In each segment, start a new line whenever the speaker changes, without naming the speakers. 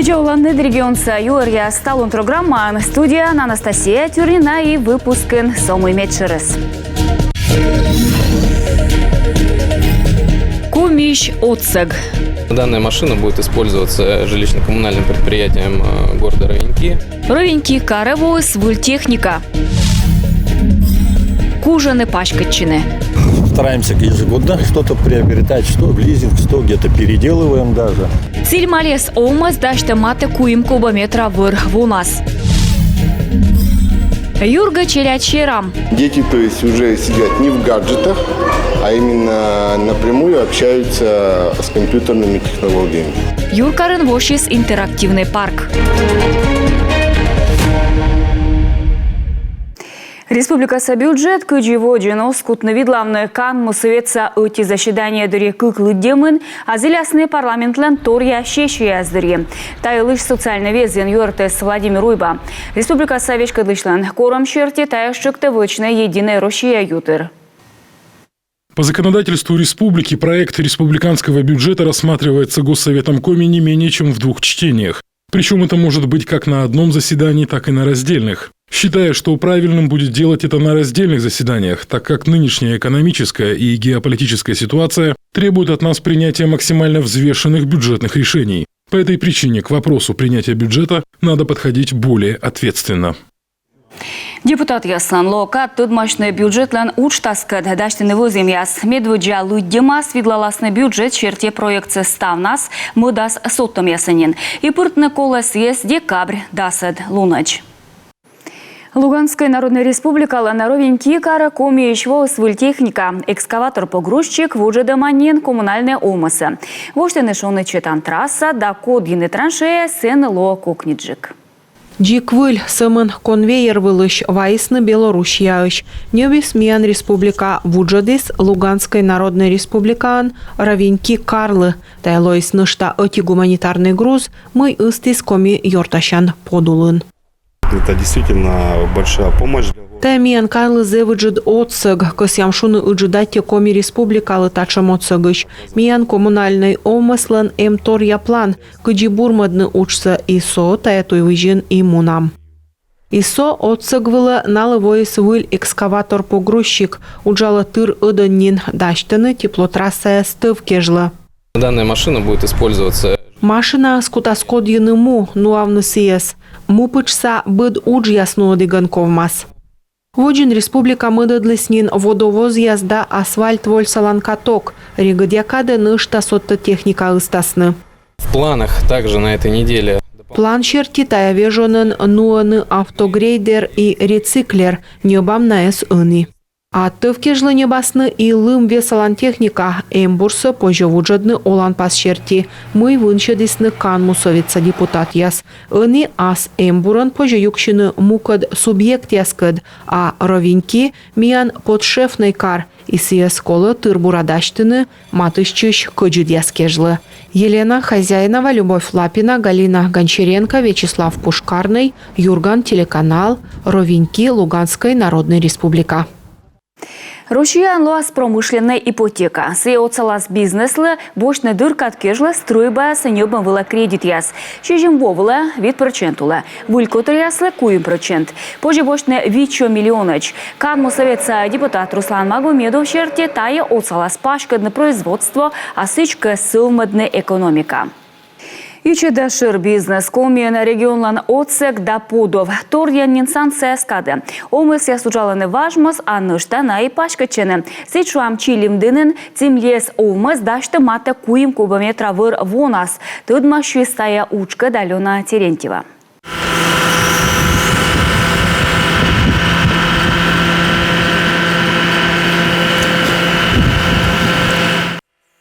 Джоуланный регионса Юрия Сталун программа. Студия Анастасия Тюрнина и выпускен Сомы Медшерес. Кумиш Отсег.
Данная машина будет использоваться жилищно-коммунальным предприятием города Ровеньки.
Ровеньки Карево Свультехника. Кужаны Пачкатчины.
Стараемся ежегодно что-то приобретать, что в лизинг, что где-то переделываем даже.
Цильмалес Омас дашта мате куим кубометра выр у нас. Юрга Челячерам.
Дети, то есть, уже сидят не в гаджетах, а именно напрямую общаются с компьютерными технологиями.
Юркарен Вошис интерактивный парк. Республика Собюджет кыдживоджино скутновидлавный кан мусоветса эти заседания дыре кыклы а зелясный парламентлен торья шешия здыре. Тайлыш социальный везен юртес Владимир Уйба. Республика Совечка дышлан кором черти таяшчыкты вычная единая Россия ютер.
По законодательству республики проект республиканского бюджета рассматривается Госсоветом Коми не менее чем в 2 чтениях. Причем это может быть как на одном заседании, так и на раздельных. Считая, что правильным будет делать это на раздельных заседаниях, так как нынешняя экономическая и геополитическая ситуация требует от нас принятия максимально взвешенных бюджетных решений. По этой причине к вопросу принятия бюджета надо подходить более ответственно.
Депутат ясан лока тудмашный бюджетлен учтаскад даштыны вызым яс. Медведжа луддемас видлаласный бюджет черте проекция ставнас мудас соттом ясанин. И пыртны колес есть декабрь дасад лунач. Луганская Народная Республика Ланаровеньки кара комиечво свультехника. Экскаватор-погрузчик вуджеда манен коммунальная омаса. Воштены шоны четан трасса да кодгины траншея сен ло кукниджик.
Джиквыль сымын конвейер вылыш вайсны Беларусь яыш. Невис миян республика вуджадис Луганской Народной Республикан Ровеньки Карлы. Тайлойс нышта эти гуманитарный груз мы истис коми йортащан подулын.
Это действительно большая помощь.
Таймиян Карлы зевыджид отсыг, кысямшуны ыджидайте коми республикалы тачам отсыгыш. Миян коммунальный омыслын эмторья план, кыджи бурмадны учса ИСО таятуй выжин и мунам. ИСО отсыгвылы налывой свыль экскаватор-погрузчик, уджала тыр ыдыннин даштыны теплотрасса стыв кежлы.
Данная машина будет использоваться.
Машина скутаскодьыны му, нуавны сиес. Мупычса быд удж ясно дыганковмас. Воджин республика мыдыдлыснин водовоз язда асфальт воль саланкаток. Ригадьякады нышта сотта техника ыстасны.
В планах также на этой неделе.
План черти тая вежонын нуаны автогрейдер и рециклер небам наэс ыны. А тывкежлы небасны и лым весалан техника эмбурсы пожевуджадны олан пас черти. Мы вынчедисны кан мусовица депутат яс. Ыны ас эмбурын пожеюкшины мукад субъект яскад, а ровеньки миян подшефный кар. И сия сколы тырбурадаштыны матышчыш кыджид яскежлы. Елена Хозяинова, Любовь Лапина, Галина Гончаренко, Вячеслав Пушкарный, Юрган, телеканал, Ровеньки, Луганской Народной Республика.
Россия луас промышленная ипотека. Сеоцалас бизнеслы бошны дырка откежла стройба санёбан вела кредит яс. Чежим вовла вид процентула. Вулькотер яслы куим процент. Позже бошны вичо миллионач. Кадму советца депутат Руслан Магомедов черте тая оцалас пашкадное производство, а сычка сылмадная экономика. Ючеда шир бизнес комиена регионлан отсек да пудов. Торьян нинсанция скады. Омыс ясуджаланы важмас, а ныштана и пашкачены. Сечуам чилим дынын, тим лес омыс дашты мата куим кубометра выр вонас. Тыдма шестая учка Далена Терентьева.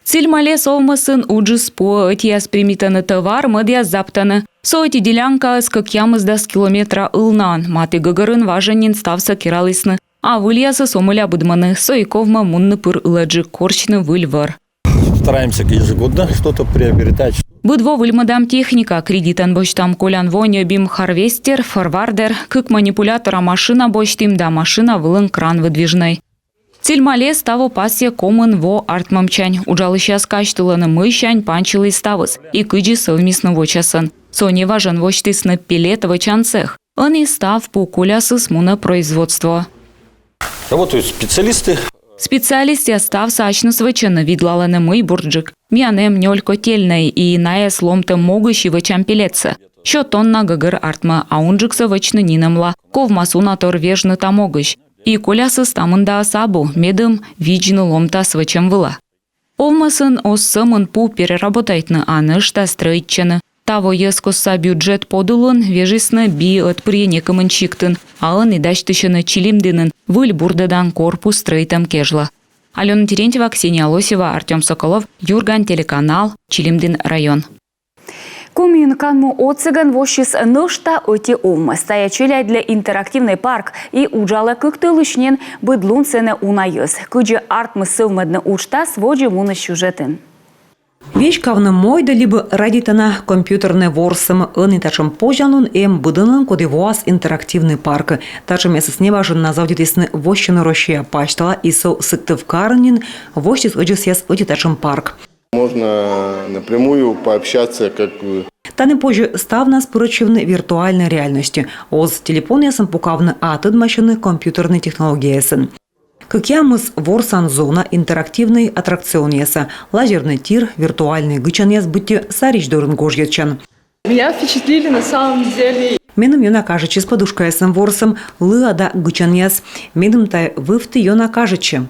Цильмалес омысын уджис по этияс примитаны товар мыдья заптаны. Соэти делянка с какьямыз дас километра ылнан. Маты гыгырын важанин ставса киралысны. А выльясы сомыля будманы. Соиковма мунны пыр ыладжи корчны выльвар.
Стараемся ежегодно что-то приобретать.
Будво выльмадам техника. Кредитан бочтам колян воня бим харвестер, форвардер. Кык манипулятора машина бочтим да машина вылын кран выдвижной. Цильмалес того пасья комын во артмамчань. Уджалыща скачтыланы мыщань панчылы ставыс. И кыджи совместно вочасын.
Сони важен воштисны пилетовый чанцех. Он и став по кулясы смунопроизводство.
Работают специалисты.
Специалисты став сачно свечено видлаланы мой бурджик. Мианем нёль котельной и иная сломтом могущий вычам пилеца. Що тонна гагыр артма, а унжикса вычны нинамла. Ковмасу натор вежны тамогыш. И кулясы стамында асабу, медым виджны ломта свычем выла. Овмасын оссымын пу переработайтны анышта стройтчыны. Таво ескоса бюджет подулын, вежисны би отприенекымын чиктын, а он и даштышыны чилимдынын выль бурдадан корпус стройтам кежла. Алена Терентьева, Ксения Лосева, Артем Соколов, Юрган, телеканал, Чилимдин район.
Комин канму оцыган вощис нышта оти овмы. Стоячиля для интерактивный парк и уджала кыктылышнен быдлун сене унайыз. Кыджи артмы сывмадны учта своджи муны сюжетін.
Вещкавны мойда либо радитана компьютерный ворсом ын и тачым пожалун быдынын кодевуаз интерактивный парк. Тачым эсэс неважен на завдитесны вощины Россия пачтала и со сыктывкарнин вощис оджисяс оти тачым парк.
Можно напрямую пообщаться, как вы.
Таны позже ставна споручивны виртуальной реальности. Оз телефон ясын пукавны атыд машины компьютерной технологии ясын. Как ямыз ворсан зона интерактивный аттракцион яса, лазерный тир, виртуальный гычан яс бытте сарич дорын гожьячан.
Меня впечатлили на самом деле.
Меным йона кажечи с подушкой ясым ворсом лыада гычан яс. Меным тай вывты йона кажечи.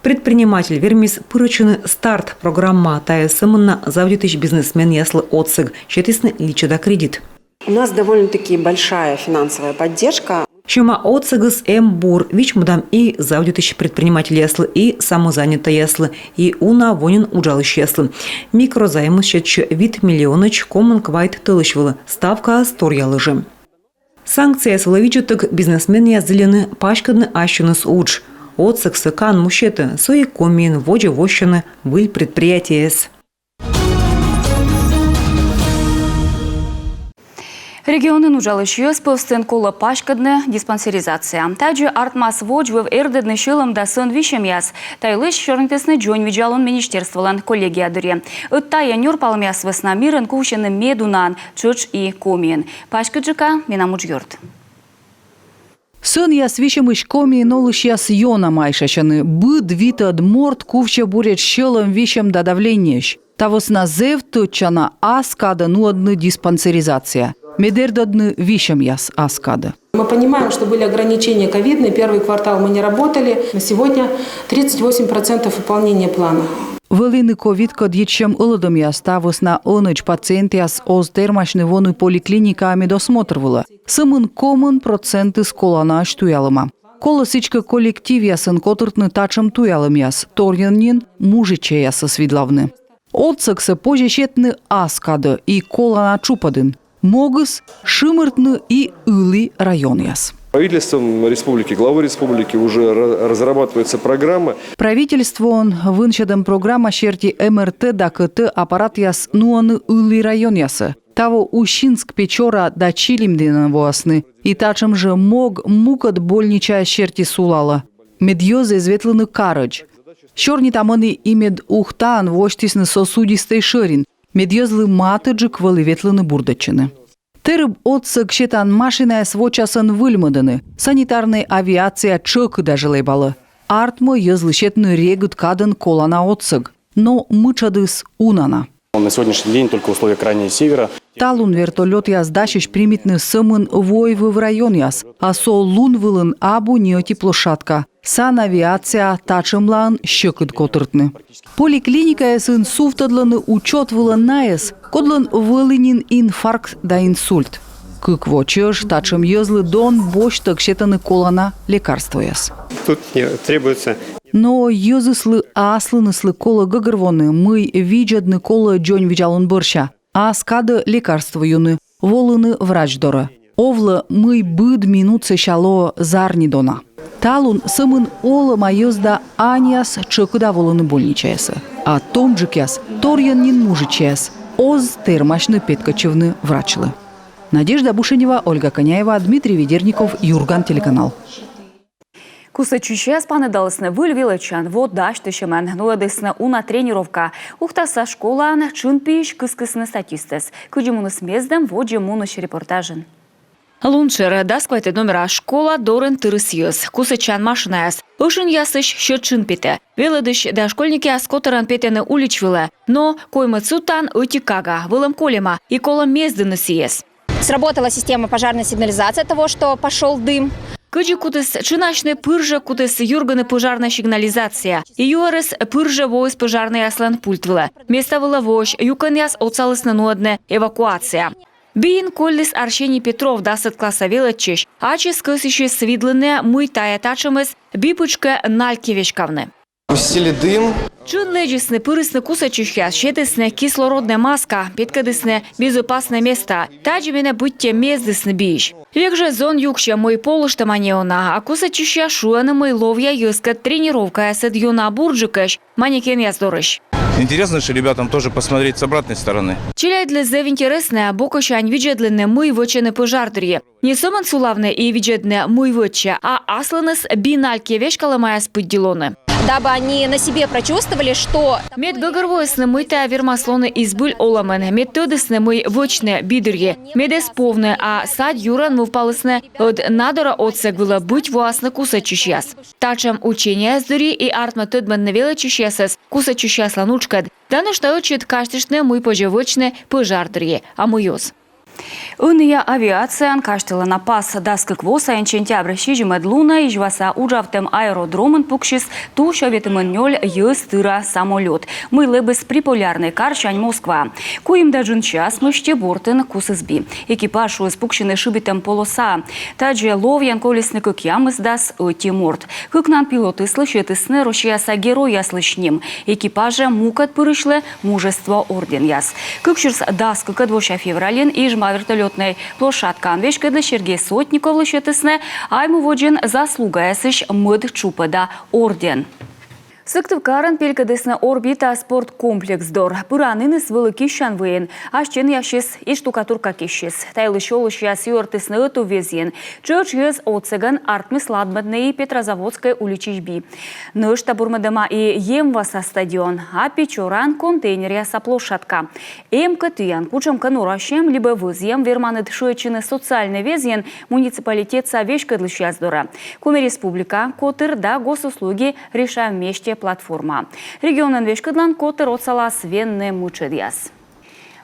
Предприниматель вермис пырочыны старт программа тая сымына завдитыч бизнесмен яслы отсыг, щетисны личада кредит.
У нас довольно-таки большая финансовая поддержка.
Чума отсыгыс бур, вич мудам и завдитыч предприниматель яслы, и самозанятый яслы, и уна вонин уджалыш яслы. Микрозаймы щетчы вид миллионыч комын квайт тылышвылы, ставка сторьялыжы. Санкция сыловичутык бизнесмен язылены пашкадны ащыныс удж. Отсыксы кан мушеты, сои комин, воджи вощины, быль предприятие.
Регионын ужалыш пывстен кола пашкадны диспансеризация. Таджи артмас воджвы в эрдедны шылым да сын вишем яс. Тайлыш шорнтесны джонь виджалон министерстволан коллегия дыре. Ыттая нюр палмяс весна мирен кушены медунан, чуч и комин. Пашкаджика минамуч юрт.
Сын яс вишемыш коми нолыш яс йона майшашаны. Быд витад морд кувча бурет щелом вишем да давленьеш. Тавос на зев тучана аскада нуадны диспансеризация. Медердадны вишем яс аскада.
Мы понимаем, что были ограничения ковидные. Первый квартал мы не работали. На сегодня 38% выполнения плана.
Велины ковид код ечем улодом яс тавос на оныч пациент яс оз термашны воны поликлиника медосмотрвала. Сымын комын проценты сколана штуялыма. Колосичка коллектив ясын котыртны тачым туялым яс. Торьяннин мужиче ясы свидлавны. Отсыксы пожещетны аскады и колана чупадын. Могыс, шимыртны и ылый район яс.
Правительством республики, главой республики уже разрабатывается программа.
Правительство он вынчадым программа щерти МРТ да КТ аппарат яс нуаны ылый район ясы. Таво Ущинск Печора да Чилимдина воасны. И тачым же мог мукат больничая щерти сулала. Медьёзы зветлыны карыч. Щорни таманы имед ухтан воштисны сосудистый шырин. Медьёзлы матыджик валы ветлыны бурдачыны. Терыб отсык щетан машиная свочасын выльмыдыны. Санитарная авиация чык даже лейбалы. Артмы езлы щетны регут кадын колана отсык. Но мычадыс унана.
На сегодняшний день только условия крайнего севера.
Талун вертолет яс дащищ примитны сымын войвы в район яс. А со лун вылын абу неоти площадка. Санавиация тачымлан щекыт котыртны. Поликлиника ясын суфтадланы учет вылын наес. Кодлын вылынин инфаркт да инсульт. Кык вочыш тачым езлы дон боштык щетаны колана лекарство яс.
Тут не требуется.
Но езыслы аслыныслы кола гагырвоны мы виджадны кола джонь виджалын борща. А скады лекарство юны. Волыны врач дора. Овлы мы быд минут сещало зарнидона. Талун сымын ола майозда аняс чыкыда волыны больничаясы. А томджик яс торьяннин мужичаяс. Оз термашны петкачевны врачлы. Надежда Бушенева, Ольга Коняева, Дмитрий Ведерников, Юрган, телеканал.
Кусачущая спанедалысны выльвилычан, вот даштышемен, нуэдысны уна тренировка. Ухтаса школа, чын пиш, кыскысны статистес. Кыджимуныс мездем, вот жемуныш репортажен. Лунчер дасквайте номера школа дорен тырысьёс. Кусачан машинаяс. Ушын ясыш счетчын пете. Велыдыш да школьники аскотеран петены уличвиле. Но коймы цутан утикага, вылым колема и колом мездыны сиес.
Сработала система пожарной сигнализации того, что пошел дым.
Кыджи кутыс чинашны пыржа кутыс юрганы пожарная сигнализация. И юарыс пыржа воис пожарный аслан пультвила. Место выловощ, юканяс оцалысны нуадне эвакуация. Бин коллис Арсений Петров дасыт класса величеш, ачис кысыщи свидлыне мыйтая тачымыз бипычка налькевешкавны.
Пустили дым.
Чын лежисны пырысны кусачуща, щетысны кислородная маска, петкадысны безопасное место. Таджимене будьте мездысны бич. Век же зон юкща мой полышта манеона, а кусачуща шуаны мой ловья юска тренировка сед юна бурджикаш, манекен яздорыш.
Интересно же ребятам тоже посмотреть с обратной стороны.
Челяй для зев интересное, бокошань виджедлене мы вочены пожардырье. Не соман сулавне и виджедне мы воче, а асланыс бинальки вешкала моя спыддилоны.
Дабы они на себе прочувствовали, что...
Мед гагарвоесны мыйта вермаслоны избыль оламен, мед tödысны мы вочне бидырье, медес повны, а сад юран мувпалысны от надора отсегвила быть власны кусачущяс. Тачам учения сдыри и артма tödмен величущясас кусачущяс ланучкад, да на что учит каштышны мы пожевочны пожардырье, а муёс. Уния авиация анкаштила на пас даскык воса энчентябрь щижимед луна и жваса уджавтем аэродромын пукшис ту шаветымын нёль тыра самолет. Мы лебыс приполярный каршань Москва. Куим дажын час мышче бортын кусызби. Экипаж уыз пукшины шибитем полоса. Тадже ловьян колесны кык ямыз дас тиморт. Кыкнан пилоты слышетысны рошьяса героя слышним. Экипажа мукат пырышлы мужество орден яс. Кыкширс даскык 2 феврален и жма вертолетной площадка анвешкада Сергей Сотников лышетысны, а ему воджен заслуга ясыш мыд чупада орден. Сыктывкарын пелькадысны орбита спорткомплекс дор. Пыраныныс вылы кищан выен, ашчен яшес и штукатурка кищес. Тайлыш-олыш яс юртысны эту везен. Чёрч ез оцеган артмыс ладмадны и Петрозаводская уличишби. Ныш табурмадыма и емваса стадион, а печоран контейнер яса площадка. Эмка тыян кучам кануращем, либо вызем верманы дшуечины социальный везен муниципалитет совешкадлыш яздора. Коми республика, котыр да госуслуги решаем вместе платформа. Регион вешкадлан котыр отсалас венне мучедяс.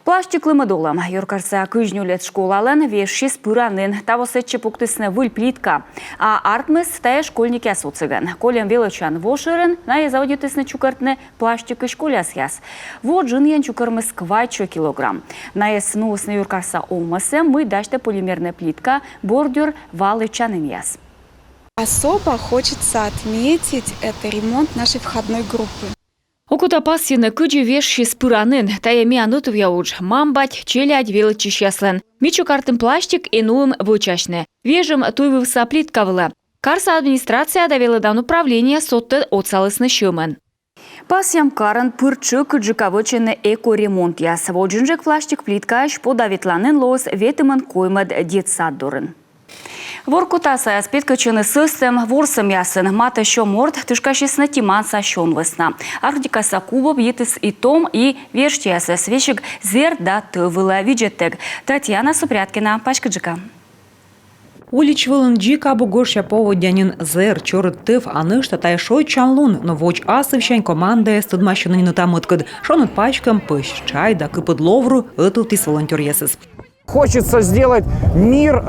Пластик лымыдолам. Юркарса кыжнюлет школален вешшис пыранын. Тавосетче пуктысны выль плитка. А артмыс тая школьники асуцыган. Колем велочан вошырын, на езаудитысны чукартны пластик и школяс яс. Вот жын ян чукармыс квайчо килограмм. На эснуусны юркарса олмасы мы даште полимерная плитка бордюр валы чанын яс.
Особо хочется отметить это ремонт нашей входной группы.
Окута пассины кыджи вешши спыранын, тая мианутов яуж, мамбать, челядь величиш яслен. Мичу картын пластик и нуым вычашны. Вежем туйвывса плиткавыла. Карса администрация довела дан управление сотты отсалысны шумен. Пасям каран пырчы кыджикавычыны эко-ремонт яс. Воджинжек пластик плиткаш подаветланын лоз ветымын коймад детсад дорын. Воркутаса спеткачыны сыстым, ворсым ясын, мата шо морд, тышкашисна тиманса шон весна. Арктикаса кубов етыс и том, и верштиясы свечик зер да тывыла виджеттег. Татьяна Супряткина, Пачкаджика.
Улич вылынджи кабу горща поводянин зер чорыт тыв анышта тайшой чанлун, но воч асывщань команда стыдмащыны не тамыткад, шонут пачкам пыщ чай да кыпыд ловру ытылтис волонтер ясыс.
Хочется сделать мир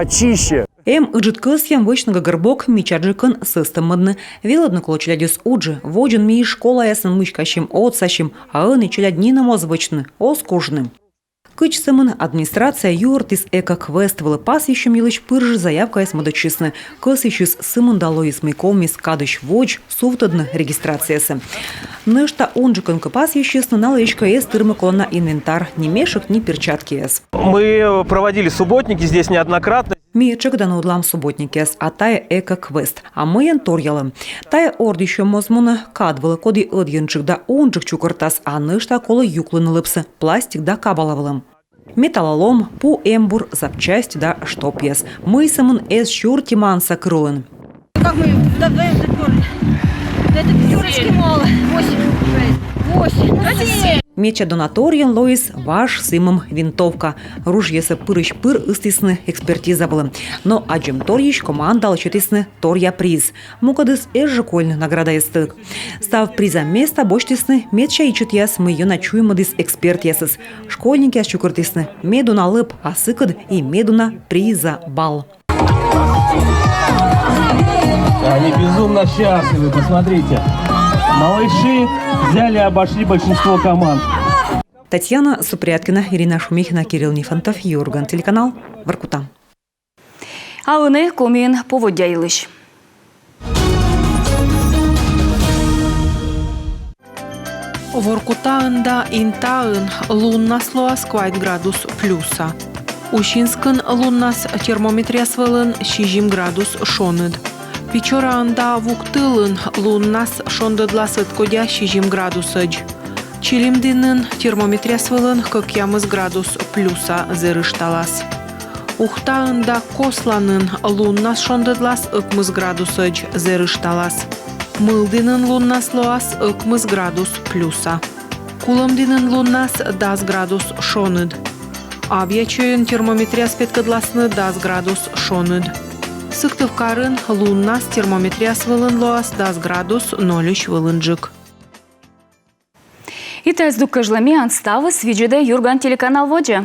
чище.
Ыджит кысьям вычнага горбок мичаджикын сыстымыдны. Веладны клочелядюс уджи, воджин ми школа ясын мычкащим отсащим, а ыны челяднинам озвычны, оскужным. Кычсымын администрация юртис эко-квест вылы пас еще милыч пыржи заявка яс мадачисны. Кыс еще сымын дало из майкомис кадыш водж суфтадны регистрациясы. Нышта унджикын кыпас еще налычка яс тырмыкона инвентар, ни мешек, ни перчатки яс.
Мы проводили субботники здесь неоднократно.
Миечек да удлам субботникес, а тая эко-квест. А мы торялым. Тая орд еще мозмуна кадвалы коди одьянчик да унджик чукартас, а нышта колы юклыны лыпсы, пластик да кабалавылым. Металлолом, пу эмбур, запчасть да штопьес. Мы самын эс щур тиманса крылын.
как мы вдвоем доперли? Это пятерочки мало. 8.
Меча донаториен лоис ваш сымом винтовка. Ружьесы пырыш-пыр истисны экспертиза было. Но аджем торьич команда алчетисны торья приз. Мукадыс эжжекольны награда истык. Став приза места боштисны меча и чутьяс мы ее ночуемадыс экспертиясыз. Школьники ащукыртисны медуна лып асыкад и медуна приза бал.
Они безумно счастливы, посмотрите. Малыши взяли и обошли большинство команд.
Татьяна Супряткина, Ирина Шумихина, Кирилл Нифонтов, Юрган, телеканал Воркута.
А вони комін поводяйлищ.
Воркутаында интаын луннас лоас 5 градус плюса. Ущинскын луннас термометриясвылын 6 градус шоныд. Печораанда вуктылын луннас шондыдласыт кодя 6 градусыдж. Чилимдинын термометриясвылын 40 градус плюса зырышталас. Ухтаында косланын луннас шондыдлас 40 градусыдж зырышталас. Мылдинын луннас лоас 40 градус плюса. Кулымдинын луннас 10 градус шоныд. Авьячойын термометрияс петкадласны 10 градус шоныд. Сыктывкарын луннас термометрияс вылын лоас 10 градус 0 вылынжык.
І тез дуккажлами анставы свіджеде Юрган телеканал Воджа.